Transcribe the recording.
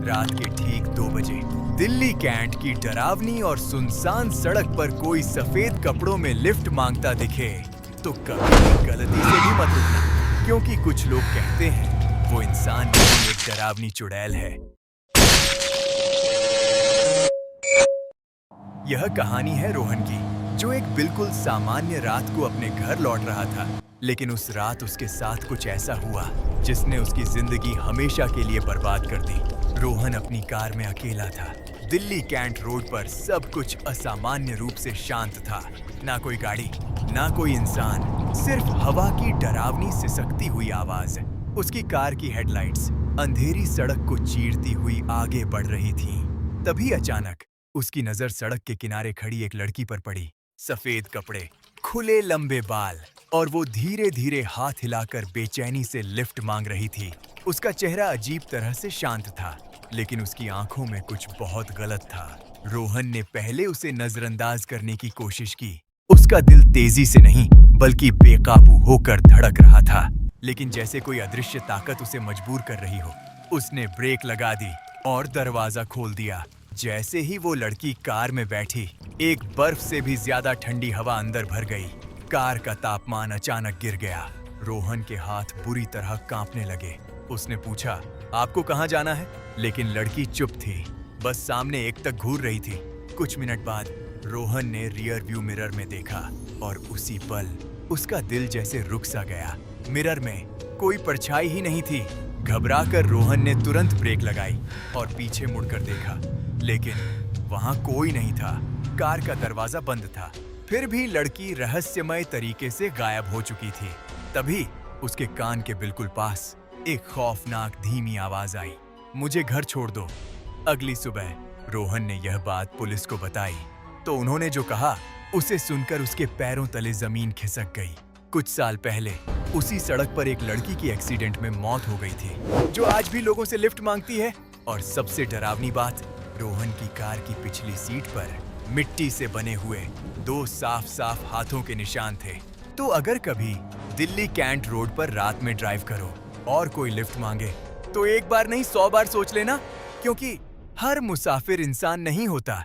रात के ठीक 2 बजे दिल्ली कैंट की डरावनी और सुनसान सड़क पर कोई सफेद कपड़ों में लिफ्ट मांगता दिखे तो कभी गलती से भी मत रुकना, क्योंकि कुछ लोग कहते हैं वो इंसान नहीं एक डरावनी चुड़ैल है। यह कहानी है रोहन की, जो एक बिल्कुल सामान्य रात को अपने घर लौट रहा था। लेकिन उस रात उसके साथ कुछ ऐसा हुआ जिसने उसकी जिंदगी हमेशा के लिए बर्बाद कर दी। रोहन अपनी कार में अकेला था। दिल्ली कैंट रोड पर सब कुछ असामान्य रूप से शांत था। ना कोई गाड़ी, ना कोई इंसान, सिर्फ हवा की डरावनी सिसकती हुई आवाज। उसकी कार की हेडलाइट्स अंधेरी सड़क को चीरती हुई आगे बढ़ रही थीं। तभी अचानक उसकी नजर सड़क के किनारे खड़ी एक लड़की पर पड़ी। सफेद कपड़े, खुले लंबे बाल, और वो धीरे धीरे हाथ हिलाकर बेचैनी से लिफ्ट मांग रही थी। उसका चेहरा अजीब तरह से शांत था, लेकिन उसकी आंखों में कुछ बहुत गलत था। रोहन ने पहले उसे नजरअंदाज करने की कोशिश की। उसका दिल तेजी से नहीं बल्कि बेकाबू होकर धड़क रहा था। लेकिन जैसे कोई अदृश्य ताकत उसे मजबूर कर रही हो, उसने ब्रेक लगा दी और दरवाजा खोल दिया। जैसे ही वो लड़की कार में बैठी, एक बर्फ से भी ज्यादा ठंडी हवा अंदर भर गई। कार का तापमान अचानक गिर गया। रोहन के हाथ बुरी तरह कांपने लगे। उसने पूछा, आपको कहाँ जाना है? लेकिन लड़की चुप थी, बस सामने एक तक घूर रही थी। कुछ मिनट बाद रोहन ने रियर व्यू मिरर में देखा और उसी पल उसका दिल जैसे रुक सा गया। मिरर में कोई परछाई ही नहीं थी। घबराकर रोहन ने तुरंत ब्रेक लगाई और पीछे मुड़कर देखा, लेकिन वहां कोई नहीं था। कार का दरवाजा बंद था। फिर भी लड़की रहस्यमय तरीके से गायब हो चुकी थी। तभी उसके कान के बिल्कुल पास एक खौफनाक धीमी आवाज आई, मुझे घर छोड़ दो। अगली सुबह रोहन ने यह बात पुलिस को बताई, तो उन्होंने जो कहा उसे सुनकर उसके पैरों तले जमीन खिसक गई। कुछ साल पहले उसी सड़क पर एक लड़की की एक्सीडेंट में मौत हो गई थी, जो आज भी लोगों से लिफ्ट मांगती है। और सबसे डरावनी बात, रोहन की कार की पिछली सीट पर मिट्टी से बने हुए 2 साफ हाथों के निशान थे। तो अगर कभी दिल्ली कैंट रोड पर रात में ड्राइव करो और कोई लिफ्ट मांगे, तो एक बार नहीं 100 बार सोच लेना, क्योंकि हर मुसाफिर इंसान नहीं होता।